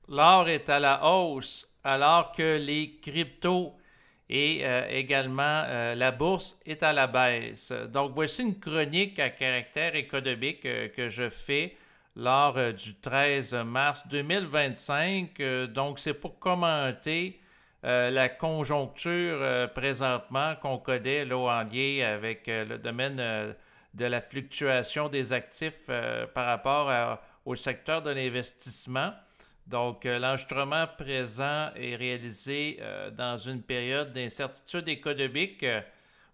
l'or est à la hausse alors que les cryptos et également la bourse est à la baisse. Donc voici une chronique à caractère économique que je fais lors du 13 mars 2025. Donc c'est pour commenter la conjoncture présentement qu'on connaît là, en lien avec le domaine de la fluctuation des actifs par rapport au secteur de l'investissement. Donc, l'enregistrement présent est réalisé dans une période d'incertitude économique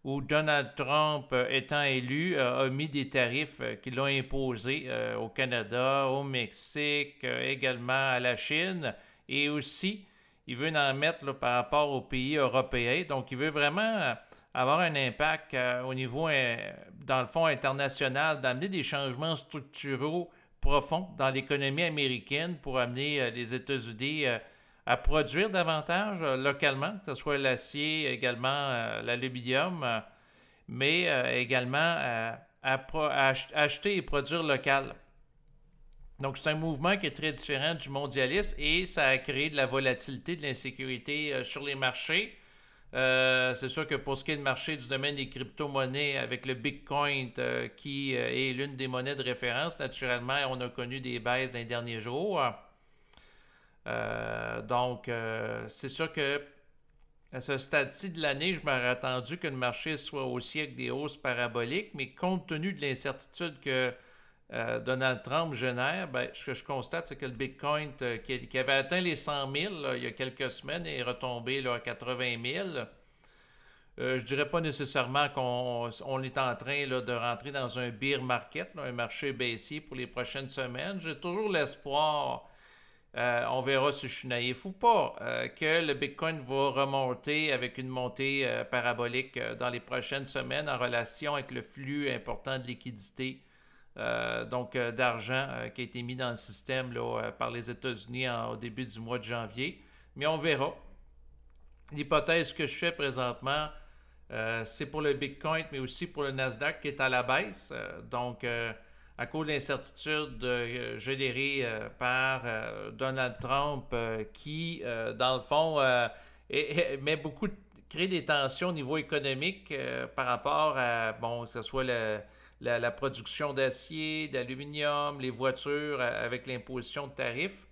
où Donald Trump, étant élu, a mis des tarifs qui l'ont imposés au Canada, au Mexique, également à la Chine, et aussi, il veut en mettre là, par rapport aux pays européens. Donc, il veut vraiment avoir un impact au niveau, dans le fond, international, d'amener des changements structuraux profond dans l'économie américaine pour amener les États-Unis à produire davantage localement, que ce soit l'acier, également l'aluminium, mais également à acheter et produire local. Donc, c'est un mouvement qui est très différent du mondialisme et ça a créé de la volatilité, de l'insécurité sur les marchés. C'est sûr que pour ce qui est du marché du domaine des crypto-monnaies, avec le Bitcoin qui est l'une des monnaies de référence, naturellement, on a connu des baisses dans les derniers jours. C'est sûr que à ce stade-ci de l'année, je m'aurais attendu que le marché soit aussi avec des hausses paraboliques, mais compte tenu de l'incertitude que Donald Trump génère, ben, ce que je constate, c'est que le Bitcoin qui avait atteint les 100 000 là, il y a quelques semaines est retombé là, à 80 000. Je dirais pas nécessairement qu'on est en train là, de rentrer dans un bear market, là, un marché baissier pour les prochaines semaines. J'ai toujours l'espoir, on verra si je suis naïf ou pas, que le Bitcoin va remonter avec une montée parabolique dans les prochaines semaines en relation avec le flux important de liquidités, d'argent qui a été mis dans le système là, par les États-Unis au début du mois de janvier. Mais on verra. L'hypothèse que je fais présentement, c'est pour le Bitcoin, mais aussi pour le Nasdaq qui est à la baisse. À cause de l'incertitude générée par Donald Trump, qui, dans le fond, met beaucoup, crée des tensions au niveau économique par rapport à, bon, que ce soit la production d'acier, d'aluminium, les voitures avec l'imposition de tarifs.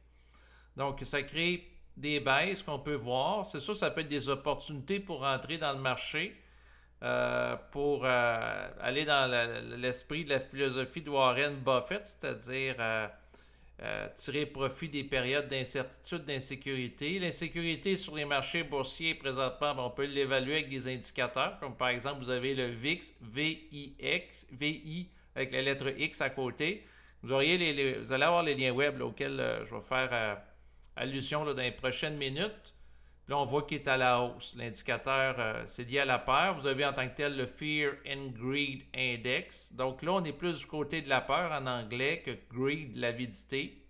Donc, ça crée des baisses qu'on peut voir. C'est sûr, ça peut être des opportunités pour entrer dans le marché, pour aller dans l'esprit de la philosophie de Warren Buffett, c'est-à-dire tirer profit des périodes d'incertitude, d'insécurité. L'insécurité sur les marchés boursiers, présentement, on peut l'évaluer avec des indicateurs, comme par exemple, vous avez le VIX, VI, avec la lettre X à côté. Vous allez avoir les liens web là, auxquels je vais faire allusion là, dans les prochaines minutes. Là, on voit qu'il est à la hausse. L'indicateur, c'est lié à la peur. Vous avez en tant que tel le Fear and Greed Index. Donc là, on est plus du côté de la peur en anglais que greed, l'avidité.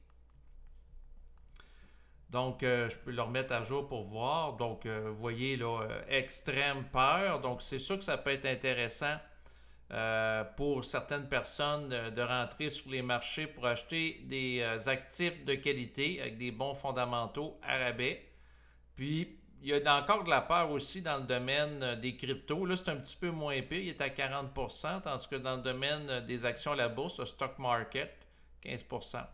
Donc, je peux le remettre à jour pour voir. Donc, vous voyez là, extrême peur. Donc, c'est sûr que ça peut être intéressant pour certaines personnes de rentrer sur les marchés pour acheter des actifs de qualité avec des bons fondamentaux à rabais. Puis, il y a encore de la peur aussi dans le domaine des cryptos. Là, c'est un petit peu moins pire. Il est à 40%, tandis que dans le domaine des actions à la bourse, le stock market, 15%.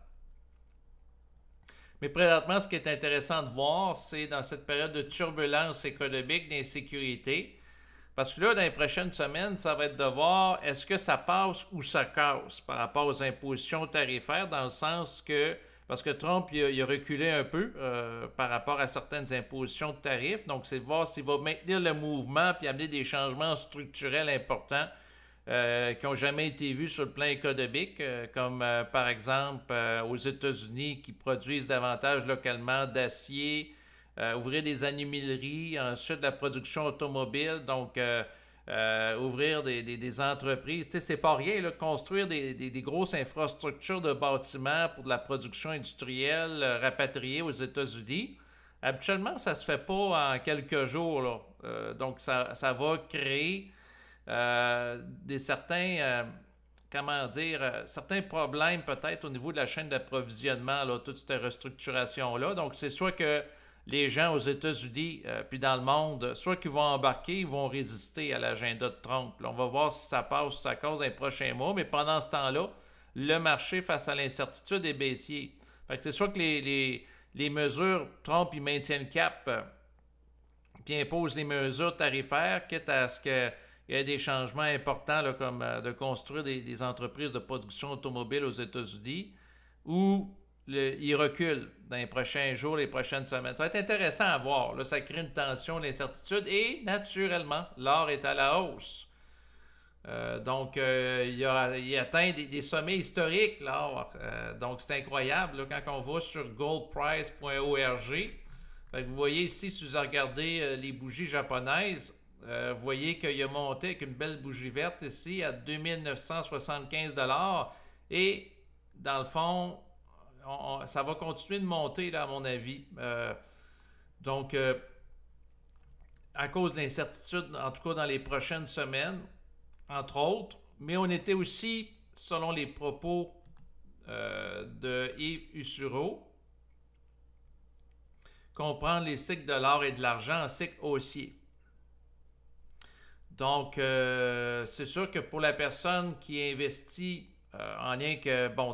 Mais présentement, ce qui est intéressant de voir, c'est dans cette période de turbulence économique, d'insécurité, parce que là, dans les prochaines semaines, ça va être de voir est-ce que ça passe ou ça casse par rapport aux impositions tarifaires, dans le sens que, parce que Trump, il a reculé un peu par rapport à certaines impositions de tarifs, donc c'est de voir s'il va maintenir le mouvement puis amener des changements structurels importants qui n'ont jamais été vus sur le plan économique, comme par exemple aux États-Unis qui produisent davantage localement d'acier, ouvrir des animaleries, ensuite la production automobile, donc ouvrir des entreprises. Tu sais, c'est pas rien, là, construire des grosses infrastructures de bâtiments pour de la production industrielle rapatriée aux États-Unis. Habituellement, ça se fait pas en quelques jours, là. Ça va créer des certains comment dire, certains problèmes peut-être au niveau de la chaîne d'approvisionnement, là, toute cette restructuration-là. Donc, c'est soit que les gens aux États-Unis puis dans le monde, soit qu'ils vont embarquer, ils vont résister à l'agenda de Trump. Là, on va voir si ça passe ou si ça cause dans les prochains mois, mais pendant ce temps-là, le marché face à l'incertitude est baissier. Fait que c'est sûr que les mesures, Trump, il maintient le cap, puis impose les mesures tarifaires, quitte à ce qu'il y ait des changements importants, là, comme de construire des entreprises de production automobile aux États-Unis, ou il recule dans les prochains jours, les prochaines semaines. Ça va être intéressant à voir. Là, ça crée une tension, l'incertitude, et naturellement, l'or est à la hausse. Donc, il atteint des sommets historiques, l'or. Donc, c'est incroyable là, quand on va sur goldprice.org. Vous voyez ici, si vous regardez les bougies japonaises, vous voyez qu'il a monté avec une belle bougie verte ici à 2975 $. Et dans le fond, ça va continuer de monter, là, à mon avis. Donc, à cause de l'incertitude, en tout cas dans les prochaines semaines, entre autres, mais on était aussi, selon les propos de Yves Usuro, comprendre les cycles de l'or et de l'argent en cycle haussier. Donc, c'est sûr que pour la personne qui investit en lien avec,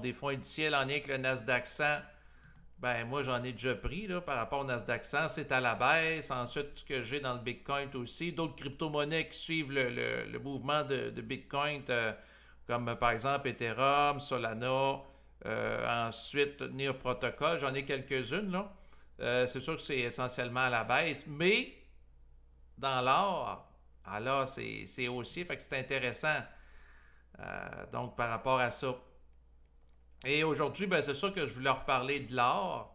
des fonds indiciels, en lien avec le Nasdaq 100, ben moi j'en ai déjà pris là, par rapport au Nasdaq 100, c'est à la baisse. Ensuite, ce que j'ai dans le Bitcoin aussi, d'autres crypto-monnaies qui suivent le mouvement de Bitcoin, comme par exemple Ethereum, Solana, ensuite Near Protocol, j'en ai quelques-unes là. C'est sûr que c'est essentiellement à la baisse, mais dans l'or, là, c'est haussier, fait que c'est intéressant. Donc, par rapport à ça. Et aujourd'hui, ben, c'est sûr que je voulais reparler de l'or.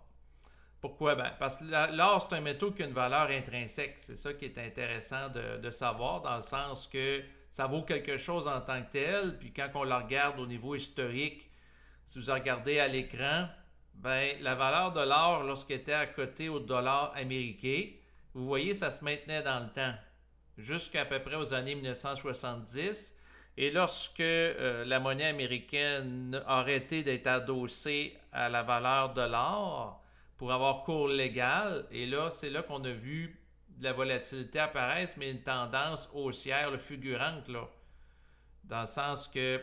Pourquoi? Ben, parce que l'or, c'est un métaux qui a une valeur intrinsèque. C'est ça qui est intéressant de savoir, dans le sens que ça vaut quelque chose en tant que tel. Puis quand on le regarde au niveau historique, si vous regardez à l'écran, ben, la valeur de l'or, lorsqu'il était à côté au dollar américain, vous voyez, ça se maintenait dans le temps, jusqu'à peu près aux années 1970. Et lorsque la monnaie américaine a arrêté d'être adossée à la valeur de l'or pour avoir cours légal, et là, c'est là qu'on a vu de la volatilité apparaître, mais une tendance haussière, là, fulgurante, là, dans le sens que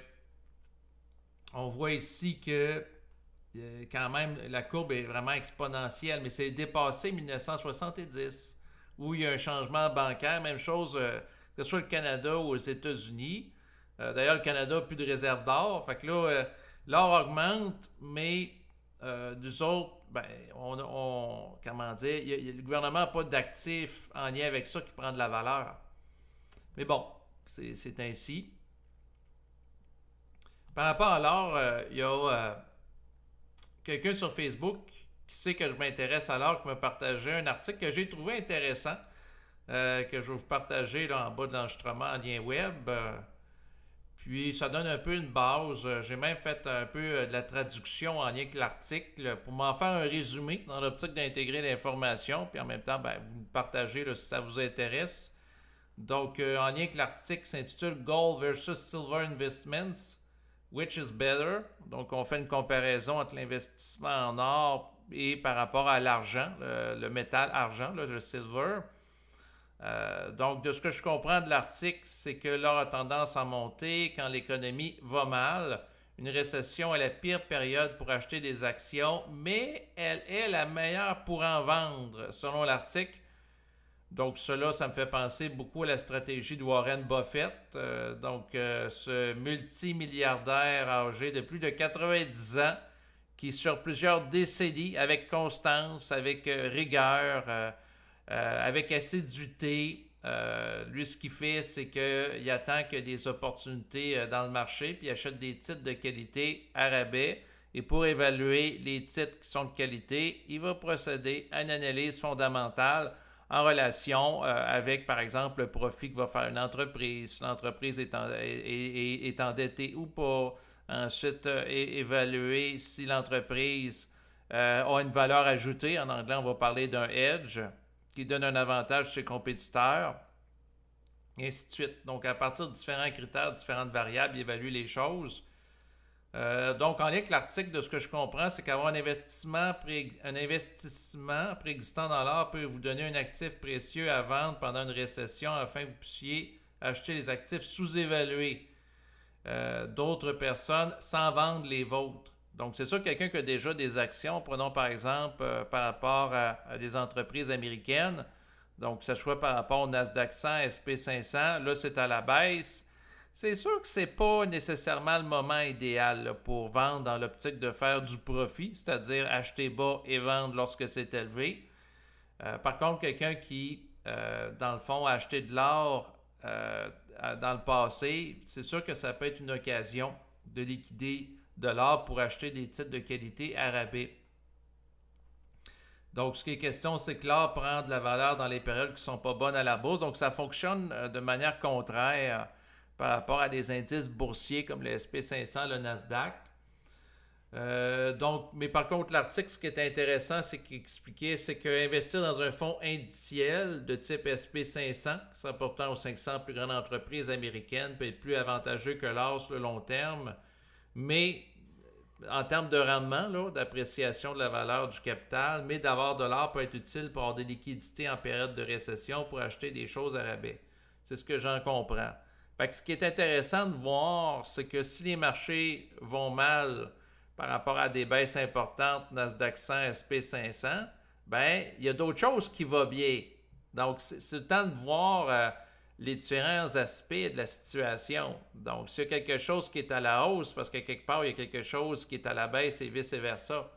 on voit ici que quand même la courbe est vraiment exponentielle, mais c'est dépassé 1970, où il y a un changement bancaire, même chose que ce soit le Canada ou aux États-Unis. D'ailleurs, le Canada n'a plus de réserve d'or. Fait que là, l'or augmente, mais nous autres, ben, comment dire, le gouvernement n'a pas d'actifs en lien avec ça qui prend de la valeur. Mais bon, c'est ainsi. Par rapport à l'or, il y a quelqu'un sur Facebook qui sait que je m'intéresse à l'or qui m'a partagé un article que j'ai trouvé intéressant, que je vais vous partager là, en bas de l'enregistrement en lien web. Puis ça donne un peu une base. J'ai même fait un peu de la traduction en lien avec l'article pour m'en faire un résumé dans l'optique d'intégrer l'information. Puis en même temps, ben, vous le partagez là, si ça vous intéresse. Donc, en lien avec l'article s'intitule Gold versus Silver Investments, which is better? Donc, on fait une comparaison entre l'investissement en or et par rapport à l'argent, le métal argent, là, le silver. Donc, de ce que je comprends de l'article, c'est que l'or a tendance à monter quand l'économie va mal. Une récession est la pire période pour acheter des actions, mais elle est la meilleure pour en vendre, selon l'article. Donc, cela, ça me fait penser beaucoup à la stratégie de Warren Buffett. Ce multimilliardaire âgé de plus de 90 ans qui, sur plusieurs décennies, avec constance, avec rigueur, avec assiduité, lui, ce qu'il fait, c'est qu'il attend qu'il y ait des opportunités dans le marché, puis il achète des titres de qualité à rabais. Et pour évaluer les titres qui sont de qualité, il va procéder à une analyse fondamentale en relation avec, par exemple, le profit que va faire une entreprise, si l'entreprise est endettée ou pas. Ensuite, évaluer si l'entreprise a une valeur ajoutée. En anglais, on va parler d'un edge qui donne un avantage sur ses compétiteurs, et ainsi de suite. Donc, à partir de différents critères, différentes variables, il évalue les choses. Donc, en lien avec l'article, de ce que je comprends, c'est qu'avoir un investissement préexistant dans l'or peut vous donner un actif précieux à vendre pendant une récession afin que vous puissiez acheter les actifs sous-évalués d'autres personnes sans vendre les vôtres. Donc, c'est sûr, quelqu'un qui a déjà des actions, prenons par exemple par rapport à des entreprises américaines, donc que ce soit par rapport au Nasdaq 100, SP500, là c'est à la baisse. C'est sûr que c'est pas nécessairement le moment idéal là, pour vendre dans l'optique de faire du profit, c'est-à-dire acheter bas et vendre lorsque c'est élevé. Par contre, quelqu'un qui, dans le fond, a acheté de l'or dans le passé, c'est sûr que ça peut être une occasion de liquider de l'or pour acheter des titres de qualité à rabais. Donc, ce qui est question, c'est que l'or prend de la valeur dans les périodes qui ne sont pas bonnes à la bourse. Donc, ça fonctionne de manière contraire par rapport à des indices boursiers comme le SP500, le Nasdaq. Mais par contre, l'article, ce qui est intéressant, c'est qu'il expliquait, c'est qu'investir dans un fonds indiciel de type SP500, qui se rapportant aux 500 plus grandes entreprises américaines, peut être plus avantageux que l'or sur le long terme, mais en termes de rendement, d'appréciation de la valeur du capital, mais d'avoir de l'or peut être utile pour avoir des liquidités en période de récession pour acheter des choses à rabais. C'est ce que j'en comprends. Fait que ce qui est intéressant de voir, c'est que si les marchés vont mal par rapport à des baisses importantes, Nasdaq 100, SP500, ben il y a d'autres choses qui vont bien. Donc, c'est le temps de voir les différents aspects de la situation. Donc, s'il y a quelque chose qui est à la hausse, parce que quelque part, il y a quelque chose qui est à la baisse et vice-versa.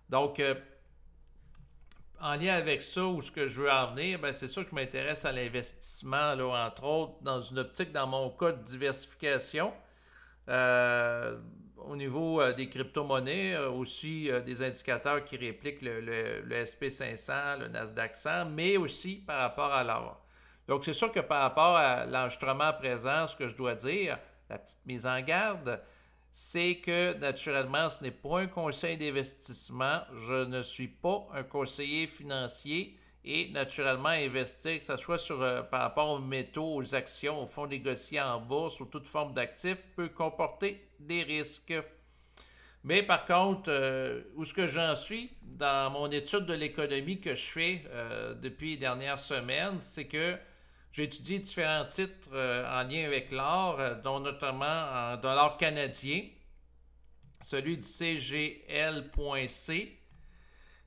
Donc, en lien avec ça, ou ce que je veux en venir, ben, c'est sûr que je m'intéresse à l'investissement, là, entre autres, dans une optique, dans mon cas, de diversification. Au niveau des crypto-monnaies, aussi des indicateurs qui répliquent le SP500, le Nasdaq 100, mais aussi par rapport à l'or. Donc, c'est sûr que par rapport à l'enregistrement présent, ce que je dois dire, la petite mise en garde, c'est que naturellement, ce n'est pas un conseil d'investissement. Je ne suis pas un conseiller financier et naturellement, investir, que ce soit par rapport aux métaux, aux actions, aux fonds négociés en bourse ou toute forme d'actifs, peut comporter des risques. Mais par contre, où est-ce que j'en suis dans mon étude de l'économie que je fais depuis les dernières semaines, c'est que j'ai étudié différents titres en lien avec l'or, dont notamment en dollars canadiens, celui du CGL.C,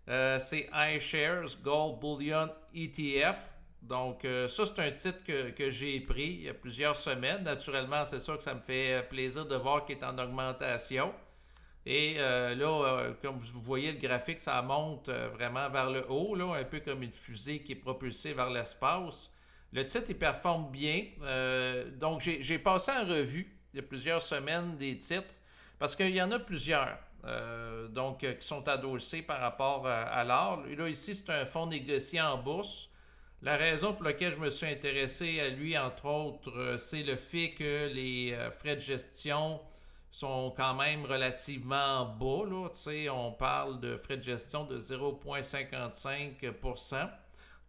c'est iShares Gold Bullion ETF. Donc, ça, c'est un titre que j'ai pris il y a plusieurs semaines. Naturellement, c'est sûr que ça me fait plaisir de voir qu'il est en augmentation. Et comme vous voyez, le graphique, ça monte vraiment vers le haut, là, un peu comme une fusée qui est propulsée vers l'espace. Le titre, il performe bien. Donc, j'ai passé en revue il y a plusieurs semaines des titres, parce qu'il y en a plusieurs. Qui sont adossés par rapport à l'or. Là, ici, c'est un fonds négocié en bourse. La raison pour laquelle je me suis intéressé à lui, entre autres, c'est le fait que les frais de gestion sont quand même relativement bas. Là. On parle de frais de gestion de 0,55%.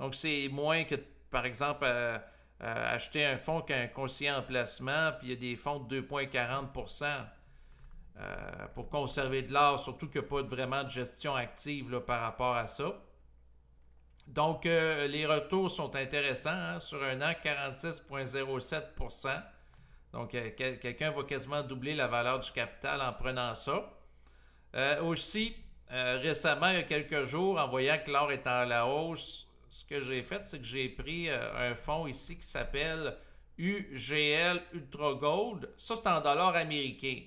Donc, c'est moins que, par exemple, acheter un fonds qu'un conseiller en placement, puis il y a des fonds de 2,40%. Pour conserver de l'or, surtout qu'il n'y a pas vraiment de gestion active là, par rapport à ça. Donc, les retours sont intéressants. Hein, sur un an, 46,07%. Donc, quelqu'un va quasiment doubler la valeur du capital en prenant ça. Aussi, récemment, il y a quelques jours, en voyant que l'or est à la hausse, ce que j'ai fait, c'est que j'ai pris un fonds ici qui s'appelle UGL Ultra Gold. Ça, c'est en dollars américains.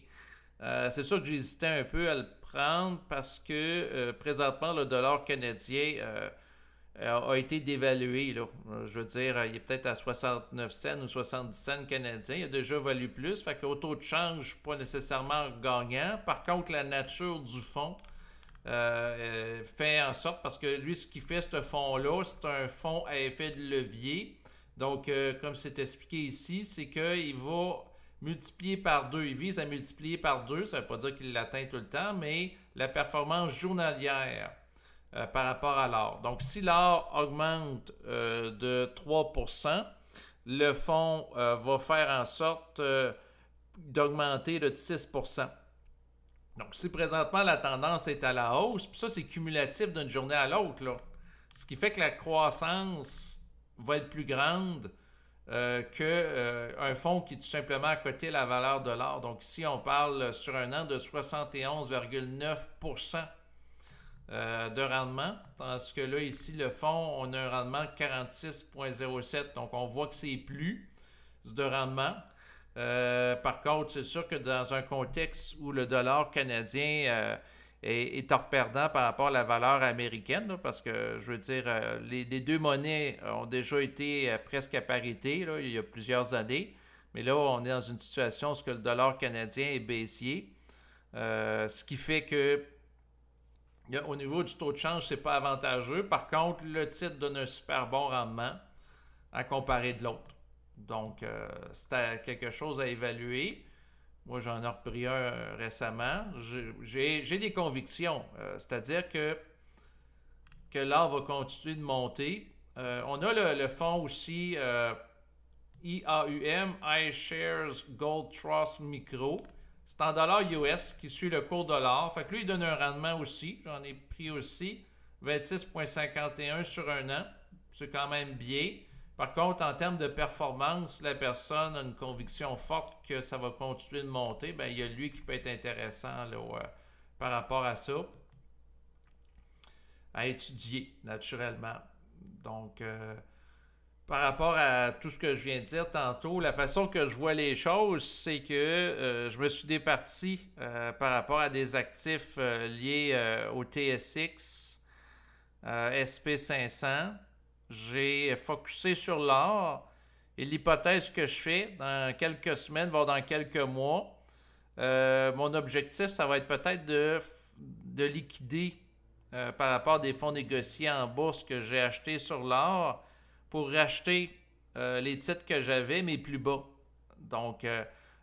C'est sûr que j'hésitais un peu à le prendre parce que présentement, le dollar canadien a été dévalué. Là. Je veux dire, il est peut-être à 69 cents ou 70 cents canadiens. Il a déjà valu plus. Fait qu'au taux de change, pas nécessairement gagnant. Par contre, la nature du fonds fait en sorte, parce que lui, ce qu'il fait, ce fonds-là, c'est un fonds à effet de levier. Donc, comme c'est expliqué ici, c'est qu'il va multiplié par 2. Il vise à multiplier par 2. Ça ne veut pas dire qu'il l'atteint tout le temps, mais la performance journalière par rapport à l'or. Donc, si l'or augmente de 3%, le fonds va faire en sorte d'augmenter de 6%. Donc, si présentement la tendance est à la hausse, puis ça, c'est cumulatif d'une journée à l'autre, là. Ce qui fait que la croissance va être plus grande qu'un fonds qui est tout simplement à côté la valeur de l'or. Donc ici, on parle sur un an de 71,9% de rendement, tandis que là, ici, le fonds, on a un rendement de 46,07. Donc on voit que c'est plus de rendement. Par contre, c'est sûr que dans un contexte où le dollar canadien est hors perdant par rapport à la valeur américaine, là, parce que, je veux dire, les deux monnaies ont déjà été presque à parité là, il y a plusieurs années. Mais là, on est dans une situation où le dollar canadien est baissier. Ce qui fait que au niveau du taux de change, c'est pas avantageux. Par contre, le titre donne un super bon rendement à comparer de l'autre. Donc, c'est quelque chose à évaluer. Moi, j'en ai repris un récemment. J'ai des convictions. C'est-à-dire que l'or va continuer de monter. On a le fonds aussi IAUM, iShares Gold Trust Micro. C'est en dollars US qui suit le cours de l'or. Fait que lui, il donne un rendement aussi. J'en ai pris aussi 26,51 sur un an. C'est quand même bien. Par contre, en termes de performance, la personne a une conviction forte que ça va continuer de monter. Bien, il y a lui qui peut être intéressant là, par rapport à ça, à étudier naturellement. Donc, par rapport à tout ce que je viens de dire tantôt, la façon que je vois les choses, c'est que je me suis départi par rapport à des actifs liés au TSX, SP500. J'ai focusé sur l'or et l'hypothèse que je fais dans quelques semaines, voire dans quelques mois, mon objectif, ça va être peut-être de liquider par rapport à des fonds négociés en bourse que j'ai achetés sur l'or pour racheter les titres que j'avais, mais plus bas. Donc,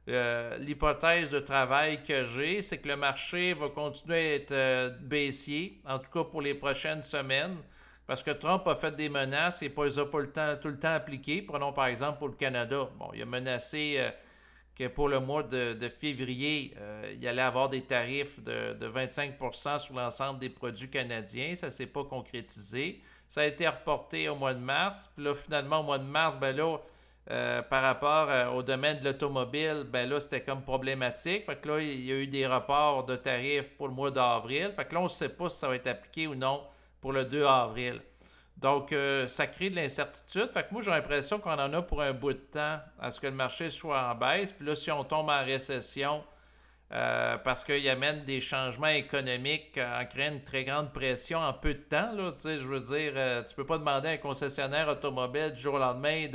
l'hypothèse de travail que j'ai, c'est que le marché va continuer à être baissier, en tout cas pour les prochaines semaines, parce que Trump a fait des menaces et pas les a pas tout le temps appliquées. Prenons par exemple pour le Canada. Bon, il a menacé que pour le mois de février, il allait avoir des tarifs de 25% sur l'ensemble des produits canadiens. Ça ne s'est pas concrétisé. Ça a été reporté au mois de mars. Puis là, finalement, au mois de mars, ben là, par rapport au domaine de l'automobile, ben là, c'était comme problématique. Fait que là, il y a eu des reports de tarifs pour le mois d'avril. Fait que là, on ne sait pas si ça va être appliqué ou non pour le 2 avril. Donc, ça crée de l'incertitude. Fait que moi, j'ai l'impression qu'on en a pour un bout de temps à ce que le marché soit en baisse. Puis là, si on tombe en récession, parce qu'il amène des changements économiques en créant une très grande pression en peu de temps, là, tu sais, je veux dire, tu peux pas demander à un concessionnaire automobile du jour au lendemain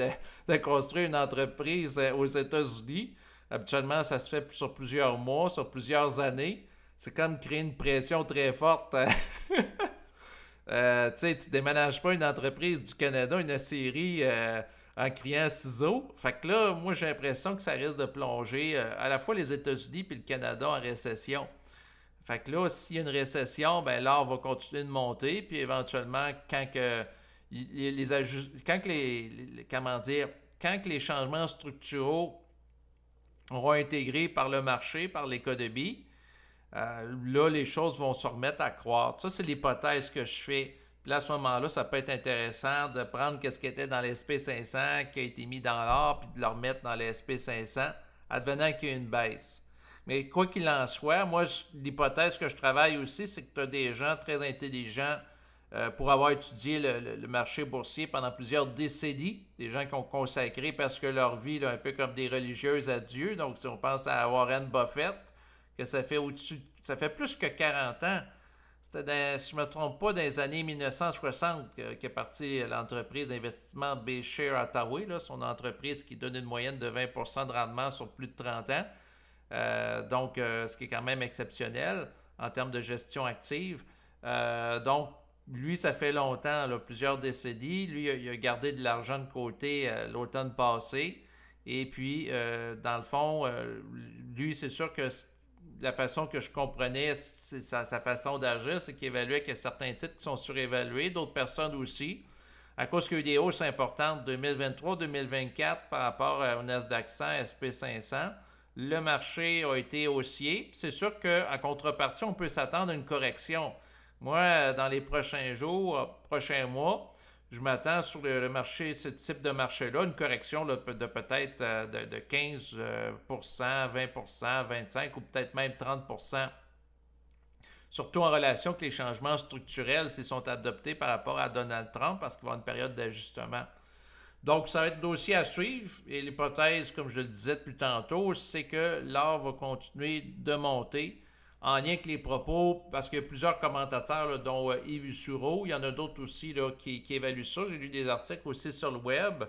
de construire une entreprise aux États-Unis. Habituellement, ça se fait sur plusieurs mois, sur plusieurs années. C'est comme créer une pression très forte. Tu sais, tu déménages pas une entreprise du Canada, une série en criant ciseaux. Fait que là, moi, j'ai l'impression que ça risque de plonger à la fois les États-Unis et le Canada en récession. Fait que là, s'il y a une récession, ben l'or va continuer de monter, puis éventuellement, comment dire, quand que les changements structuraux auront intégrés par le marché, par l'économie, là, les choses vont se remettre à croître. Ça, c'est l'hypothèse que je fais. Puis là, à ce moment-là, ça peut être intéressant de prendre ce qui était dans l'SP500 qui a été mis dans l'or, puis de le remettre dans l'SP500, advenant qu'il y ait une baisse. Mais quoi qu'il en soit, moi, l'hypothèse que je travaille aussi, c'est que tu as des gens très intelligents pour avoir étudié le marché boursier pendant plusieurs décennies, des gens qui ont consacré parce que leur vie, là, un peu comme des religieuses à Dieu. Donc, si on pense à Warren Buffett, que ça fait plus que 40 ans. C'était, si je ne me trompe pas, dans les années 1960 qu'est partie l'entreprise d'investissement Berkshire Hathaway, là, son entreprise qui donne une moyenne de 20% de rendement sur plus de 30 ans. Donc, ce qui est quand même exceptionnel en termes de gestion active. Donc, lui, ça fait longtemps, là, plusieurs décennies. Lui, il a gardé de l'argent de côté l'automne passé. Et puis, dans le fond, lui, c'est sûr que la façon que je comprenais sa façon d'agir, c'est qu'il évaluait qu'il y a certains titres qui sont surévalués, d'autres personnes aussi. À cause qu'il y a eu des hausses importantes 2023-2024 par rapport au Nasdaq 100, SP500, le marché a été haussier. C'est sûr qu'en contrepartie, on peut s'attendre à une correction. Moi, dans les prochains jours, prochains mois, je m'attends sur le marché, ce type de marché-là, une correction là, de peut-être de 15%, 20%, 25% ou peut-être même 30%. Surtout en relation avec les changements structurels s'ils sont adoptés par rapport à Donald Trump parce qu'il va y avoir une période d'ajustement. Donc, ça va être dossier à suivre. Et l'hypothèse, comme je le disais plus tantôt, c'est que l'or va continuer de monter en lien avec les propos, parce qu'il y a plusieurs commentateurs, là, dont Yves Usuro. Il y en a d'autres aussi là, qui évaluent ça. J'ai lu des articles aussi sur le web.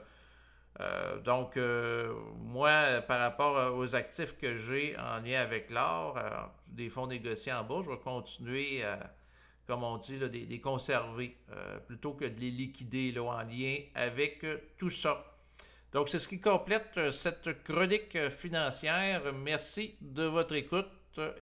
Moi, par rapport aux actifs que j'ai en lien avec l'or, des fonds négociés en bourse, je vais continuer, comme on dit, là, des conserver plutôt que de les liquider là, en lien avec tout ça. Donc, c'est ce qui complète cette chronique financière. Merci de votre écoute.